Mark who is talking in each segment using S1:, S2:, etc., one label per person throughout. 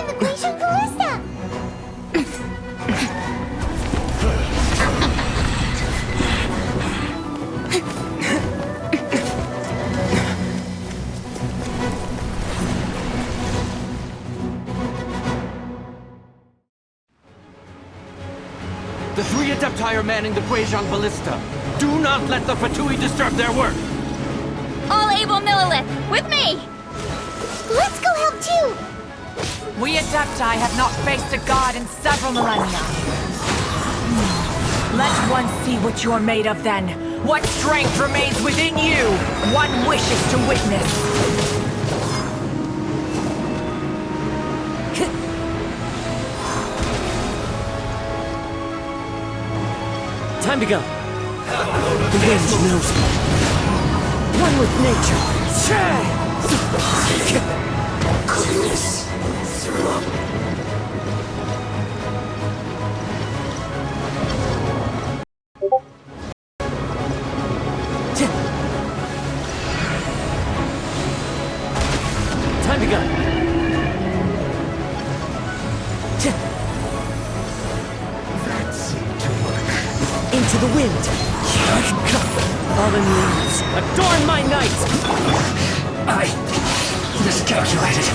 S1: and the glacial ballista!
S2: The 3 Adepti are manning the Guizhong Ballista. Do not let the Fatui disturb their work!
S3: All able Millilith, with me!
S1: Let's go help too!
S4: We Adepti have not faced a god in several millennia. Let one see what you're made of then. What strength remains within you? One wishes to witness.
S2: Time to go. The wind knows me. One with nature. Time to go. That seemed to work. Into the wind. Fallen leaves, adorn my night! I miscalculated.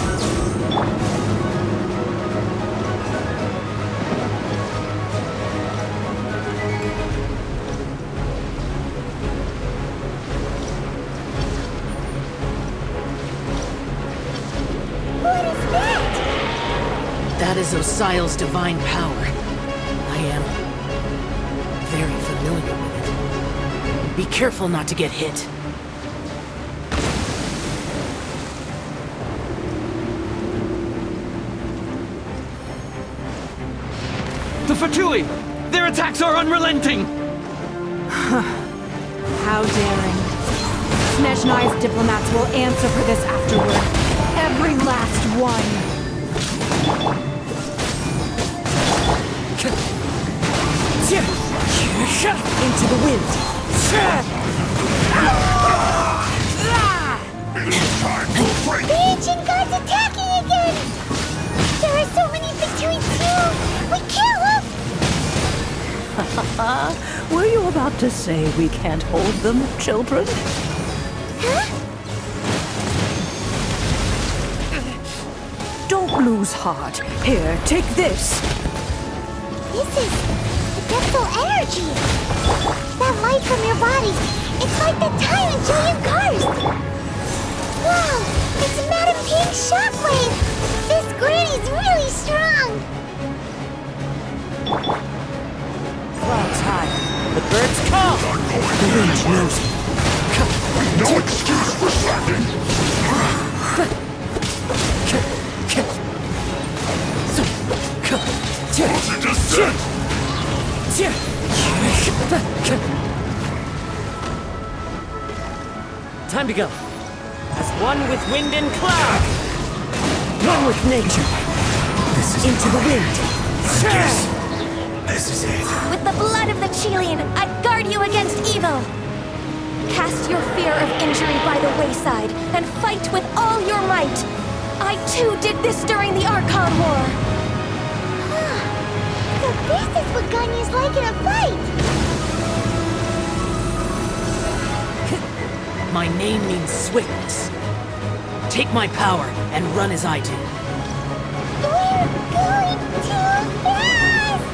S1: What is that?
S5: That is Osial's divine power. I am very familiar with it. Be careful not to get hit.
S2: The Fatui! Their attacks are unrelenting!
S6: How daring. Snezhnai's diplomats will answer for this afterward. Every last one.
S5: Into the wind.
S1: The ancient god's attacking again! There are so many Fatui too! We can't look!
S7: Were you about to say we can't hold them, children?
S1: Huh?
S7: Don't lose heart. Here, take this.
S1: This is adeptal energy! That light from your body, it's like the time in Julian Karst! Wow! It's Madame Ping's shockwave! This granny's really strong!
S5: Cloud's high. The birds call. The wind knows me.
S8: No excuse for slacking! What's it just said?
S2: Time to go. As one with wind and cloud!
S5: One with nature.
S2: This is
S5: Into the wind.
S8: This is it.
S3: With the blood of the Chilean, I guard you against evil! Cast your fear of injury by the wayside, and fight with all your might! I too did this during the Archon War!
S1: So this is what Ganya's like in a fight!
S5: My name means swiftness. Take my power and run as I do.
S1: We're going too fast!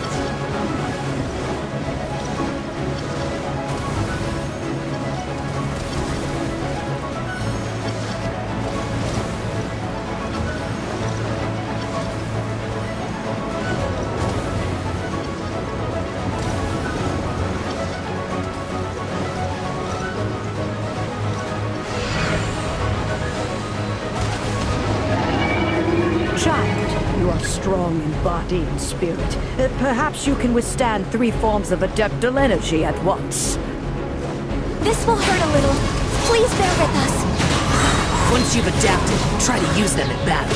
S7: Child, you are strong in body and spirit. Perhaps you can withstand 3 forms of adeptal energy at once.
S3: This will hurt a little. Please bear with us.
S5: Once you've adapted, try to use them in battle.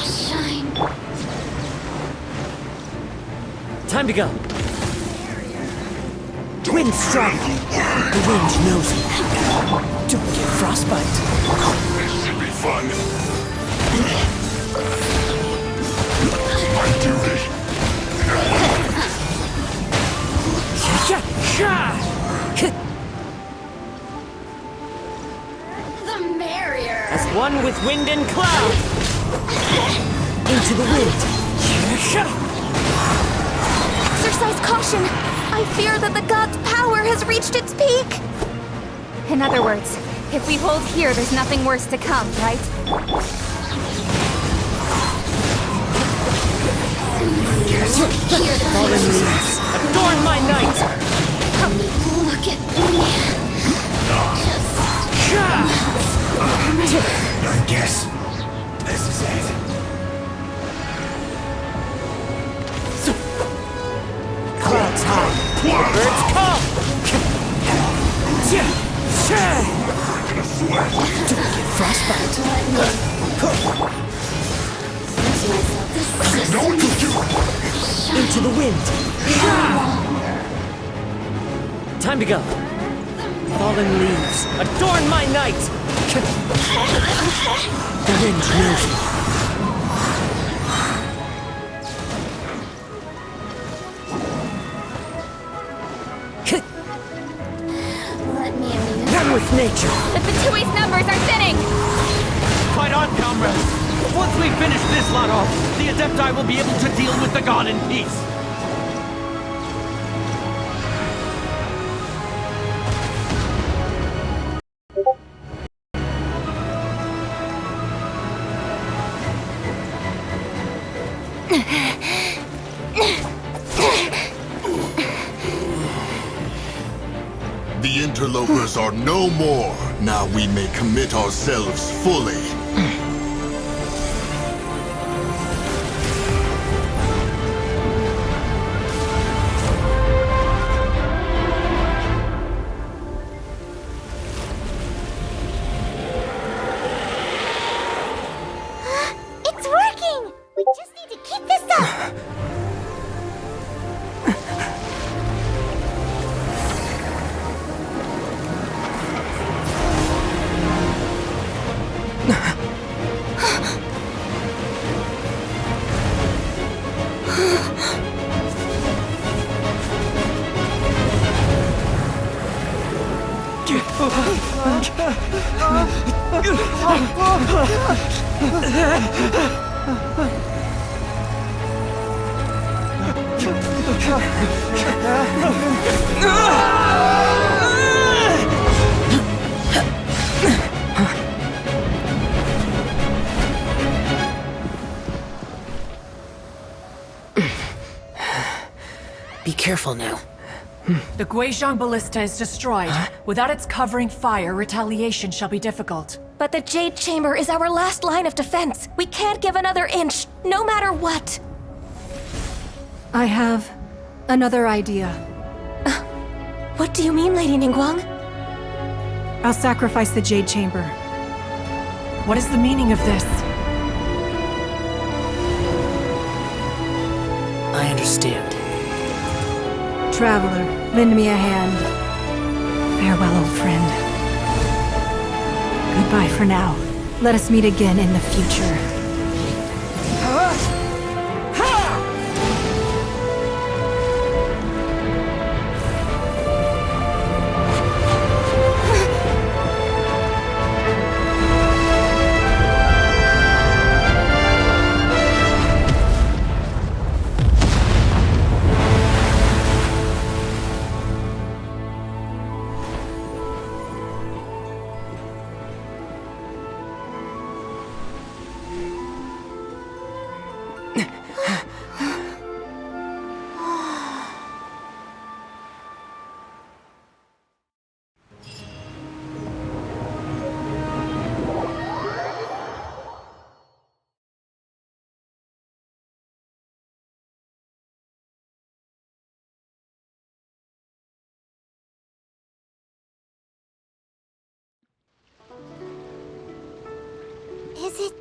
S3: Shine.
S2: Time to go.
S5: Wind strong. The wind knows me.
S2: Don't get frostbite.
S8: This should be fun. My duty.
S3: The merrier.
S2: As one with wind and cloud. Into the wind.
S3: Exercise caution. I fear that the god's power has reached its peak.
S1: In other words, if we hold here, there's nothing worse to come, right?
S2: Fallen leaves, adorn my night!
S3: Look at me.
S8: I guess this is it.
S2: Clouds high, birds come! Don't get frostbite.
S8: Know what to do.
S2: Into the wind. Time to go. Fallen leaves, adorn my night! The wind knows me.
S3: Let me amuse.
S2: One with nature.
S1: The Fatui's numbers are thinning!
S9: Fight on, comrades! Once we finish this lot off, the Adepti will be able to deal with the god in peace.
S8: The interlopers are no more. Now we may commit ourselves fully.
S1: It's working! We just need to keep this up!
S5: Be careful now.
S4: The Guizhong Ballista is destroyed. Without its covering fire, retaliation shall be difficult.
S3: But the Jade Chamber is our last line of defense. We can't give another inch, no matter what.
S6: I have another idea.
S3: What do you mean, Lady Ningguang?
S6: I'll sacrifice the Jade Chamber.
S4: What is the meaning of this?
S5: I understand.
S6: Traveler, lend me a hand. Farewell, old friend. Goodbye for now. Let us meet again in the future.
S1: Is it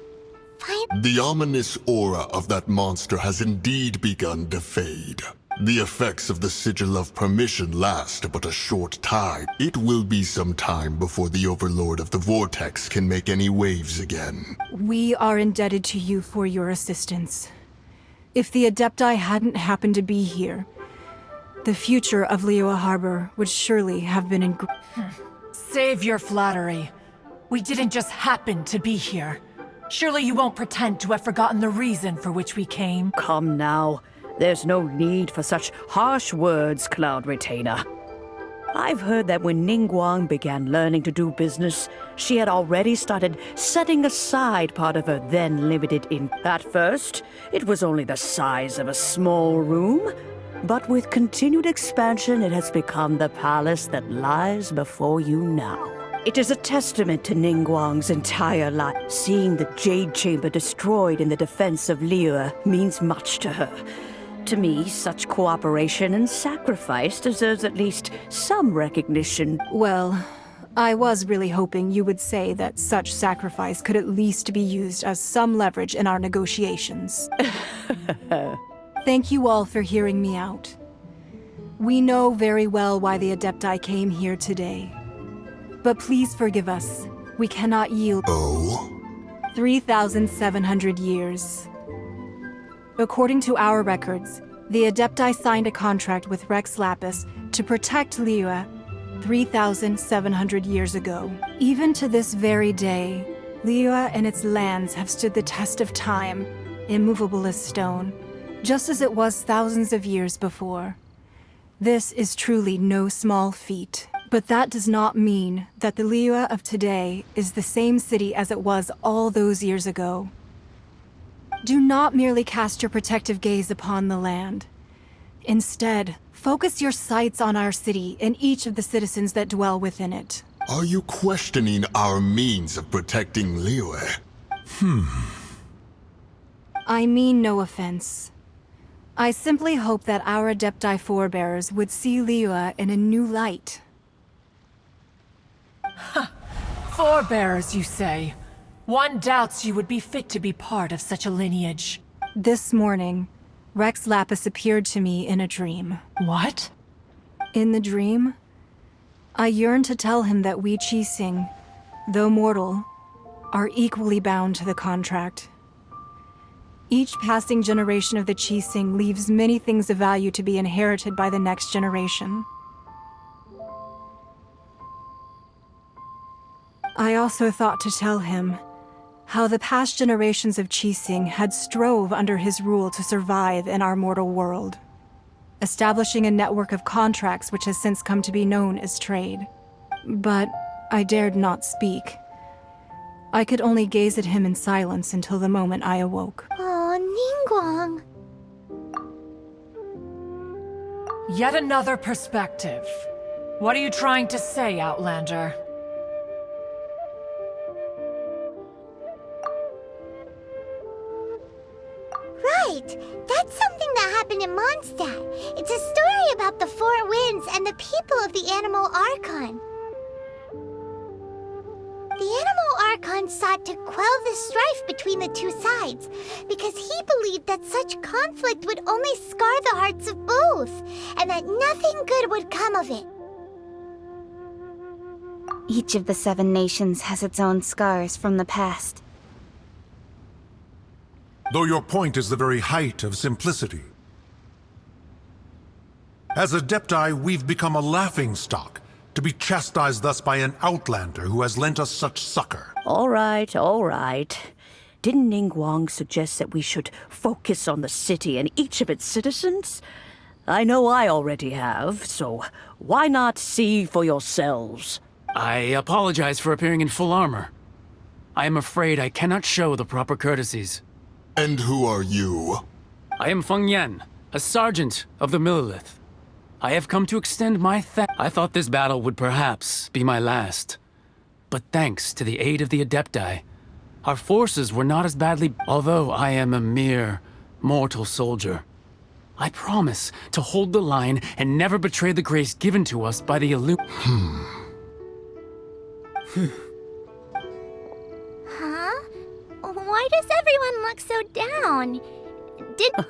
S1: fine?
S8: The ominous aura of that monster has indeed begun to fade. The effects of the Sigil of Permission last but a short time. It will be some time before the overlord of the vortex can make any waves again.
S6: We are indebted to you for your assistance. If the Adepti hadn't happened to be here, the future of Liyue Harbor would surely have been in...
S4: Save your flattery. We didn't just happen to be here. Surely you won't pretend to have forgotten the reason for which we came.
S7: Come now. There's no need for such harsh words, Cloud Retainer. I've heard that when Ningguang began learning to do business, she had already started setting aside part of her then limited income. At first, it was only the size of a small room, but with continued expansion, it has become the palace that lies before you now. It is a testament to Ningguang's entire life. Seeing the Jade Chamber destroyed in the defense of Liyue means much to her. To me, such cooperation and sacrifice deserves at least some recognition.
S6: Well, I was really hoping you would say that such sacrifice could at least be used as some leverage in our negotiations. Thank you all for hearing me out. We know very well why the Adepti came here today. But please forgive us. We cannot yield.
S8: Oh?
S6: 3,700 years. According to our records, the Adepti signed a contract with Rex Lapis to protect Liyue 3,700 years ago. Even to this very day, Liyue and its lands have stood the test of time, immovable as stone, just as it was thousands of years before. This is truly no small feat. But that does not mean that the Liyue of today is the same city as it was all those years ago. Do not merely cast your protective gaze upon the land. Instead, focus your sights on our city and each of the citizens that dwell within it.
S8: Are you questioning our means of protecting Liyue?
S6: I mean no offense. I simply hope that our Adepti forebears would see Liyue in a new light.
S4: Forebears, you say? One doubts you would be fit to be part of such a lineage.
S6: This morning, Rex Lapis appeared to me in a dream.
S4: What?
S6: In the dream, I yearned to tell him that we Qixing, though mortal, are equally bound to the contract. Each passing generation of the Qixing leaves many things of value to be inherited by the next generation. I also thought to tell him how the past generations of Qixing had strove under his rule to survive in our mortal world, establishing a network of contracts which has since come to be known as trade. But I dared not speak. I could only gaze at him in silence until the moment I awoke.
S1: Oh, Ningguang.
S4: Yet another perspective. What are you trying to say, Outlander?
S1: Right! That's something that happened in Mondstadt. It's a story about the Four Winds and the people of the Animal Archon. The Animal Archon sought to quell the strife between the two sides, because he believed that such conflict would only scar the hearts of both, and that nothing good would come of it.
S10: Each of the 7 nations has its own scars from the past.
S11: Though your point is the very height of simplicity. As Adepti, we've become a laughingstock, to be chastised thus by an outlander who has lent us such succor.
S7: All right, all right. Didn't Ningguang suggest that we should focus on the city and each of its citizens? I know I already have, so why not see for yourselves?
S9: I apologize for appearing in full armor. I am afraid I cannot show the proper courtesies.
S8: And who are you?
S9: I am Feng Yan, a sergeant of the Millilith. I have come to extend my I thought this battle would perhaps be my last. But thanks to the aid of the Adepti, our forces were not as badly... Although I am a mere mortal soldier, I promise to hold the line and never betray the grace given to us by the
S1: Huh? Why does everyone look so down? didn't.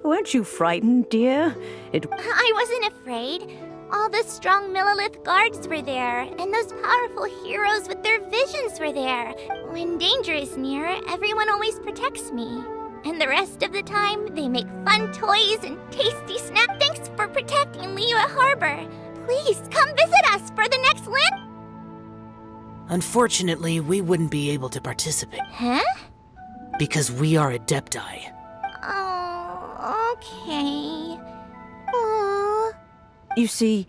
S7: Weren't you frightened, dear?
S1: I wasn't afraid. All the strong Millilith guards were there, and those powerful heroes with their visions were there. When danger is near, everyone always protects me. And the rest of the time, they make fun toys and tasty snacks. Thanks for protecting Liyue Harbor. Please, come visit us for the next land.
S5: Unfortunately, we wouldn't be able to participate.
S1: Huh?
S5: Because we are Adepti.
S1: Oh, okay. Aww.
S7: You see,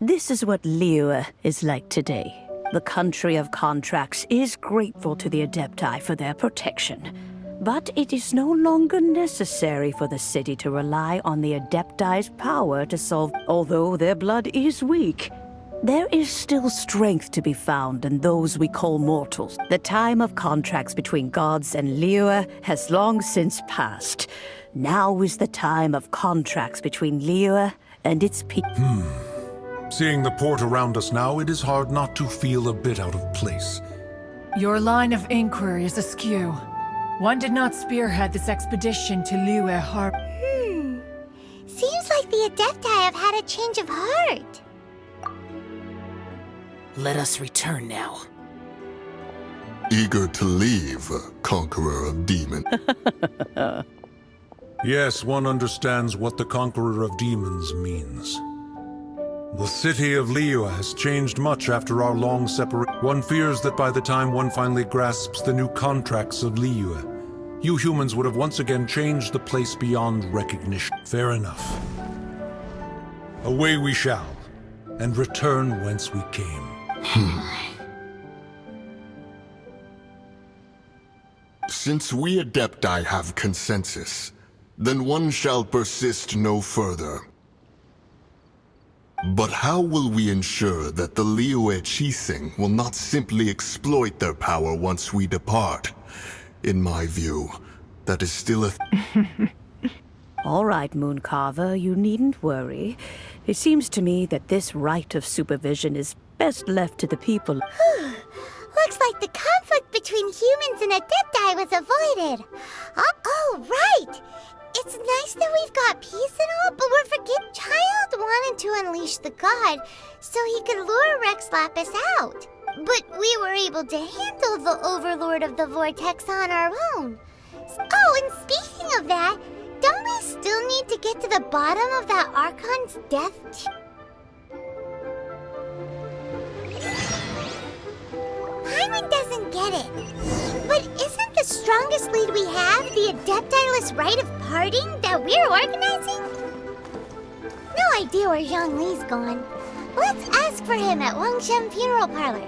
S7: this is what Liyue is like today. The country of contracts is grateful to the Adepti for their protection. But it is no longer necessary for the city to rely on the Adepti's power to solve. Although their blood is weak, there is still strength to be found in those we call mortals. The time of contracts between gods and Liyue has long since passed. Now is the time of contracts between Liyue and its people.
S11: Seeing the port around us now, it is hard not to feel a bit out of place.
S4: Your line of inquiry is askew. One did not spearhead this expedition to Liyue Harbor.
S1: Seems like the Adepti have had a change of heart.
S5: Let us return now.
S8: Eager to leave, Conqueror of Demons.
S11: Yes, one understands what the Conqueror of Demons means. The city of Liyue has changed much after our long separation. One fears that by the time one finally grasps the new contracts of Liyue, you humans would have once again changed the place beyond recognition. Fair enough. Away we shall, and return whence we came.
S8: Since we Adepti have consensus, then one shall persist no further. But how will we ensure that the Liyue Chising will not simply exploit their power once we depart? In my view, that is still a...
S7: All right, Mooncarver, you needn't worry. It seems to me that this right of supervision is best left to the people.
S1: Looks like the conflict between humans and Adepti was avoided. Oh, right! It's nice that we've got peace and all, but we're forgetting. Child wanted to unleash the god so he could lure Rex Lapis out. But we were able to handle the overlord of the vortex on our own. Oh, and speaking of that, don't we still need to get to the bottom of that Archon's death? Paimon doesn't get it. But isn't the strongest lead we have the Adeptiless rite of parting that we're organizing? No idea where Zhongli's gone. Let's ask for him at Wangshem Funeral Parlor.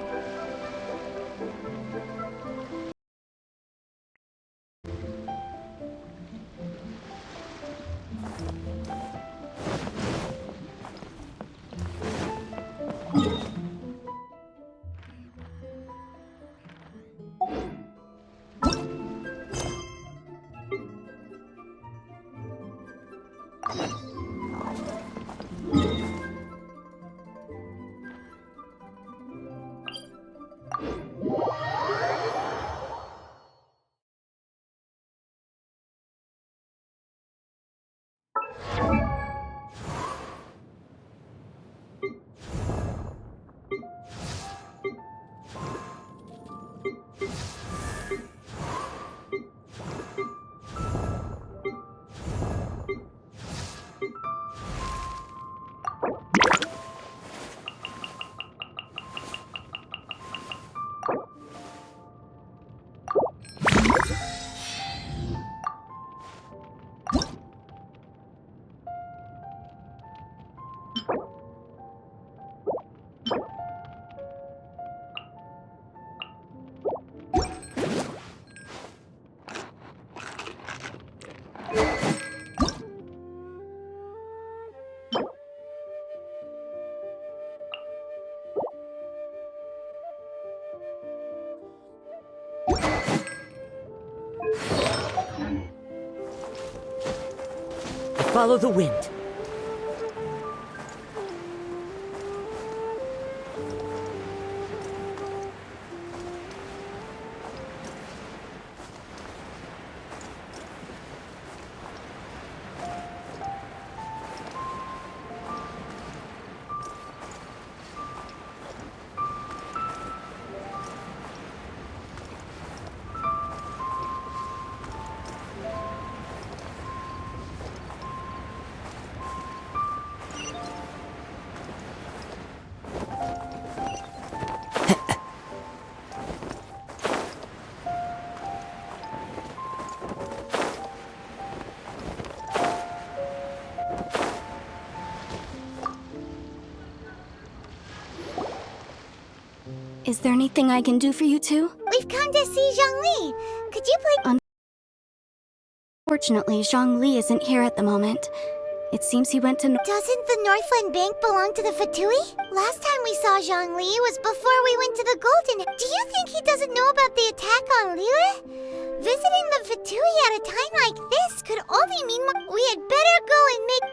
S5: Follow the wind.
S3: Is there anything I can do for you two?
S1: We've come to see Zhongli. Could you please...
S3: Unfortunately, Zhongli isn't here at the moment. It seems he went to...
S1: Doesn't the Northland Bank belong to the Fatui? Last time we saw Zhongli was before we went to the Golden... Do you think he doesn't know about the attack on Liyue? Visiting the Fatui at a time like this could only mean we had better go and make...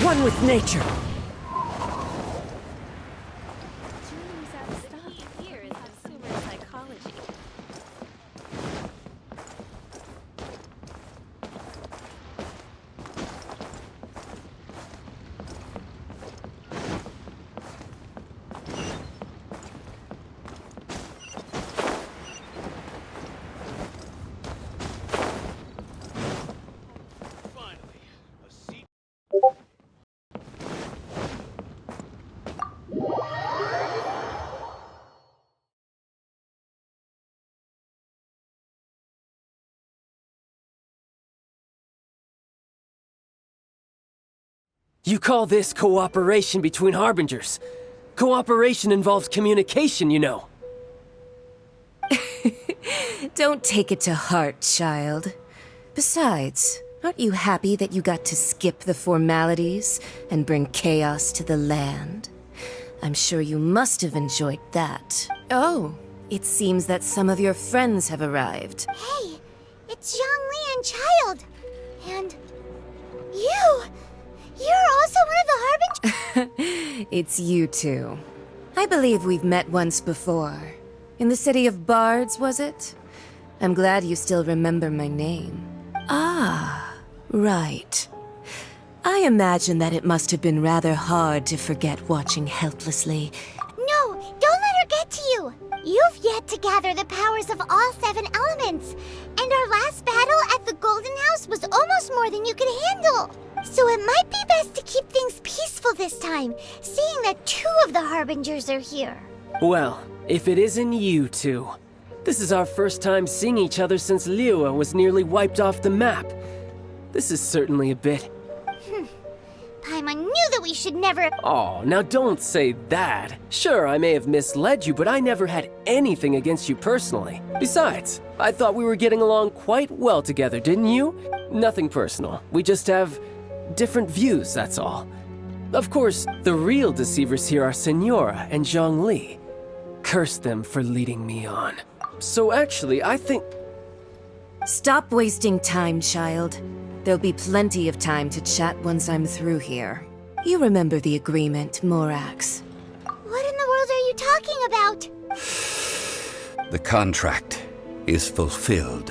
S2: One with nature. You call this cooperation between Harbingers? Cooperation involves communication, you know.
S12: Don't take it to heart, child. Besides, aren't you happy that you got to skip the formalities and bring chaos to the land? I'm sure you must have enjoyed that. Oh, it seems that some of your friends have arrived.
S1: Hey, it's Zhongli and Child. And... you! You're also one of the Harbingers?
S12: It's you two. I believe we've met once before. In the city of Bards, was it? I'm glad you still remember my name. Ah, right. I imagine that it must have been rather hard to forget watching helplessly.
S1: No, don't let her get to you! You've yet to gather the powers of all 7 elements. And our last battle at the Golden House was almost more than you could handle. So it might be best to keep things peaceful this time, seeing that 2 of the Harbingers are here.
S2: Well, if it isn't you two. This is our first time seeing each other since Liyue was nearly wiped off the map. This is certainly a bit...
S1: Paimon knew that we should never...
S2: Oh, now don't say that. Sure, I may have misled you, but I never had anything against you personally. Besides, I thought we were getting along quite well together, didn't you? Nothing personal. We just have different views, that's all. Of course, the real deceivers here are Senora and Zhongli. Curse them for leading me on. So actually, I think...
S12: Stop wasting time, child. There'll be plenty of time to chat once I'm through here. You remember the agreement, Morax.
S1: What in the world are you talking about?
S13: The contract is fulfilled.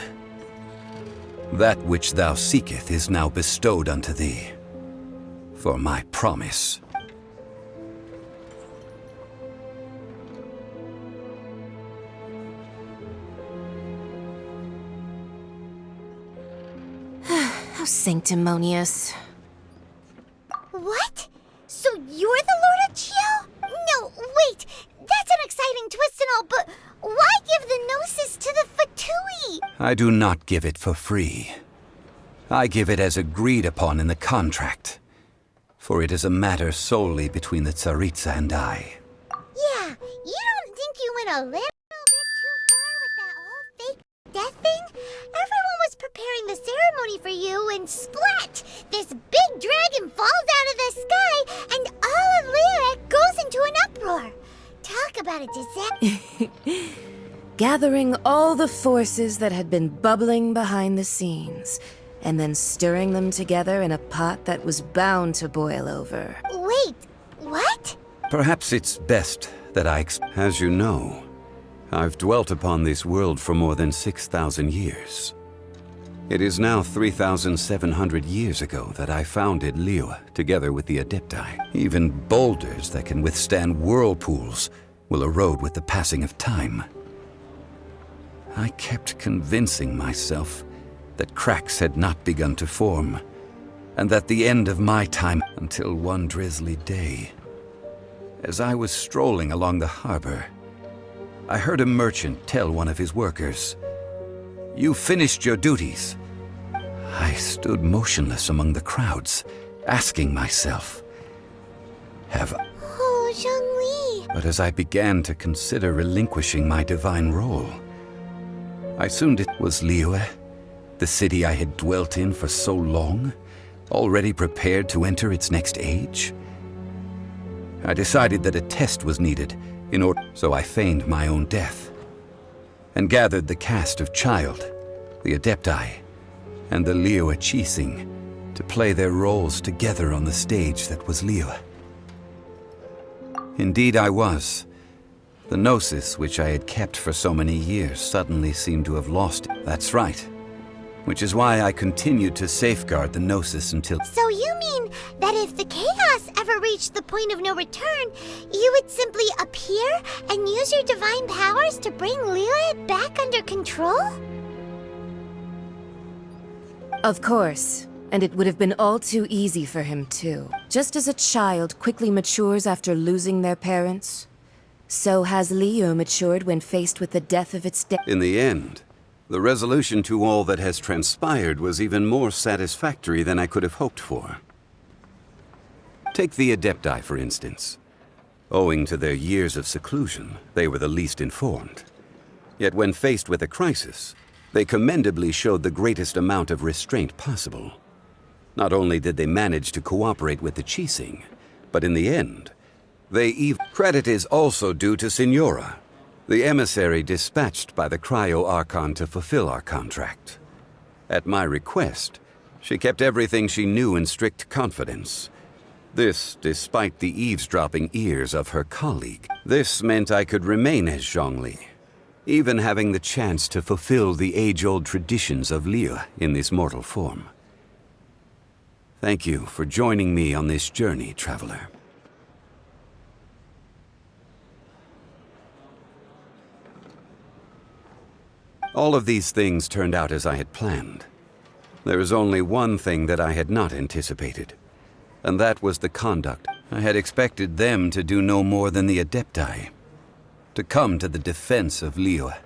S13: That which thou seeketh is now bestowed unto thee, for my promise.
S12: How sanctimonious.
S1: What? So you're the Lord of Chio? No, wait! That's an exciting twist and all, but why give the Gnosis to the Fatui?
S13: I do not give it for free. I give it as agreed upon in the contract, for it is a matter solely between the Tsaritsa and I.
S1: Yeah, you don't think you went a little bit too far with that whole fake death thing? Everyone was preparing the ceremony for you, and splat! This big dragon falls out of the sky, and all of Liyue goes into an uproar. Talk about a disaster.
S12: Gathering all the forces that had been bubbling behind the scenes, and then stirring them together in a pot that was bound to boil over.
S1: Wait, what?
S13: Perhaps it's best that as you know, I've dwelt upon this world for more than 6,000 years. It is now 3,700 years ago that I founded Liyue together with the Adepti. Even boulders that can withstand whirlpools will erode with the passing of time. I kept convincing myself that cracks had not begun to form, and that the end of my time until one drizzly day, As I was strolling along the harbor, I heard a merchant tell one of his workers, "You finished your duties." I stood motionless among the crowds, asking myself, have I...
S1: Oh, Zhongli.
S13: But as I began to consider relinquishing my divine role, I soon was Liyue, the city I had dwelt in for so long, already prepared to enter its next age? I decided that a test was needed in order, so I feigned my own death and gathered the cast of Childe, the Adepti, and the Liyue Qixing to play their roles together on the stage that was Liyue. Indeed I was. The Gnosis, which I had kept for so many years, suddenly seemed to have lost it. That's right. Which is why I continued to safeguard the Gnosis until...
S1: So you mean that if the chaos ever reached the point of no return, you would simply appear and use your divine powers to bring Liyue back under control?
S12: Of course. And it would have been all too easy for him, too. Just as a child quickly matures after losing their parents, so has Liyue matured when faced with the death of its
S13: In the end, the resolution to all that has transpired was even more satisfactory than I could have hoped for. Take the Adepti, for instance. Owing to their years of seclusion, they were the least informed. Yet when faced with a crisis, they commendably showed the greatest amount of restraint possible. Not only did they manage to cooperate with the Qixing, but in the end, Credit is also due to Signora, the emissary dispatched by the Cryo-Archon to fulfill our contract. At my request, she kept everything she knew in strict confidence. This, despite the eavesdropping ears of her colleague. This meant I could remain as Zhongli, even having the chance to fulfill the age-old traditions of Liyue in this mortal form. Thank you for joining me on this journey, traveler. All of these things turned out as I had planned. There is only one thing that I had not anticipated, and that was the conduct. I had expected them to do no more than the Adepti, to come to the defense of Liyue.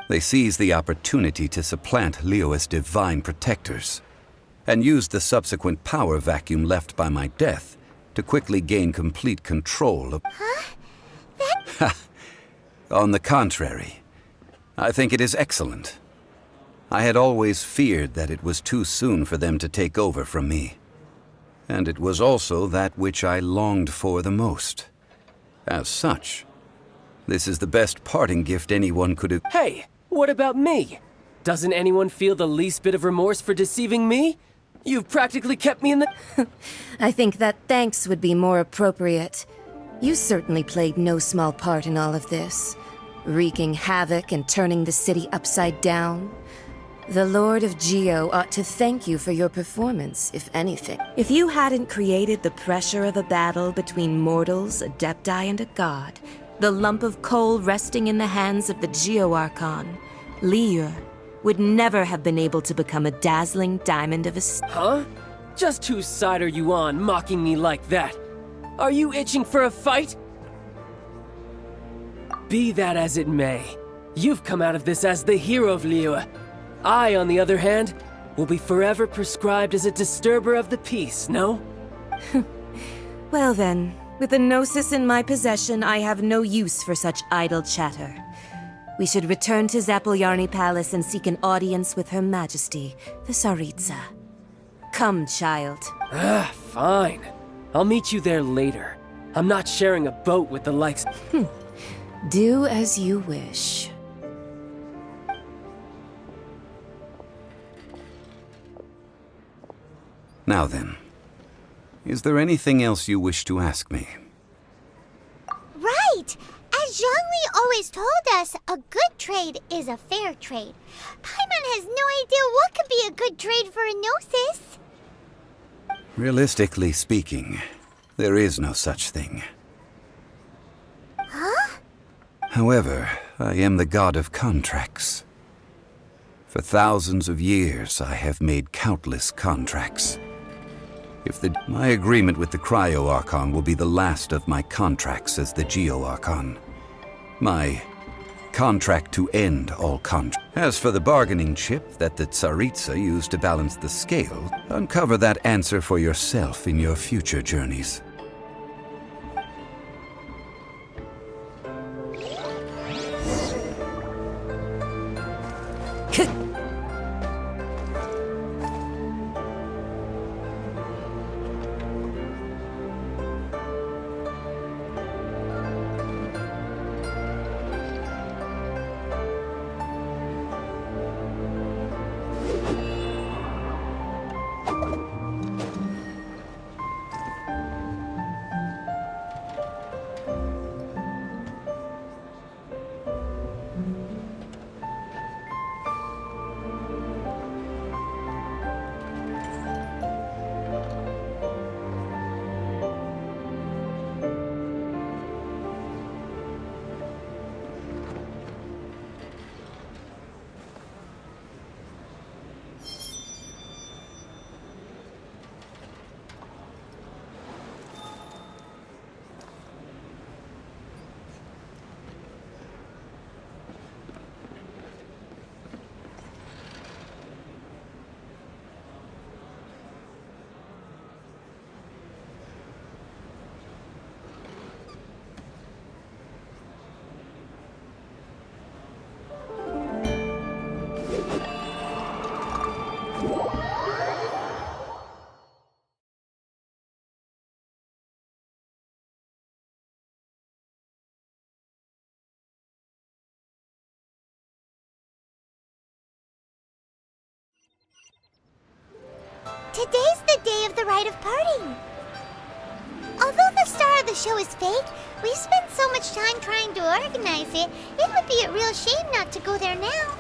S13: They seized the opportunity to supplant Liyue's divine protectors, and used the subsequent power vacuum left by my death to quickly gain complete control of...
S1: Huh?
S13: On the contrary, I think it is excellent. I had always feared that it was too soon for them to take over from me. And it was also that which I longed for the most. As such, this is the best parting gift anyone could have...
S2: Hey, what about me? Doesn't anyone feel the least bit of remorse for deceiving me? You've practically kept me in the...
S12: I think that thanks would be more appropriate. You certainly played no small part in all of this, wreaking havoc and turning the city upside down. The Lord of Geo ought to thank you for your performance, if anything. If you hadn't created the pressure of a battle between mortals, Adepti, and a god, the lump of coal resting in the hands of the Geo-Archon, Liyue would never have been able to become a dazzling diamond of a...
S2: Huh? Just whose side are you on, mocking me like that? Are you itching for a fight? Be that as it may, you've come out of this as the hero of Liyue. I, on the other hand, will be forever prescribed as a disturber of the peace, no?
S12: Well then, with the Gnosis in my possession, I have no use for such idle chatter. We should return to Zapolyarny Palace and seek an audience with Her Majesty, the Tsaritsa. Come, child.
S2: Fine. I'll meet you there later. I'm not sharing a boat with the likes...
S12: Do as you wish.
S13: Now then, is there anything else you wish to ask me?
S1: Right! As Zhongli always told us, a good trade is a fair trade. Paimon has no idea what could be a good trade for a Gnosis.
S13: Realistically speaking, there is no such thing.
S1: Huh?
S13: However, I am the god of contracts. For thousands of years, I have made countless contracts. My agreement with the Cryo-Archon will be the last of my contracts as the Geo-Archon. My contract to end all contracts. As for the bargaining chip that the Tsaritsa used to balance the scale, uncover that answer for yourself in your future journeys.
S1: Today's the day of the rite of parting. Although the star of the show is fake, we spent so much time trying to organize it, it would be a real shame not to go there now.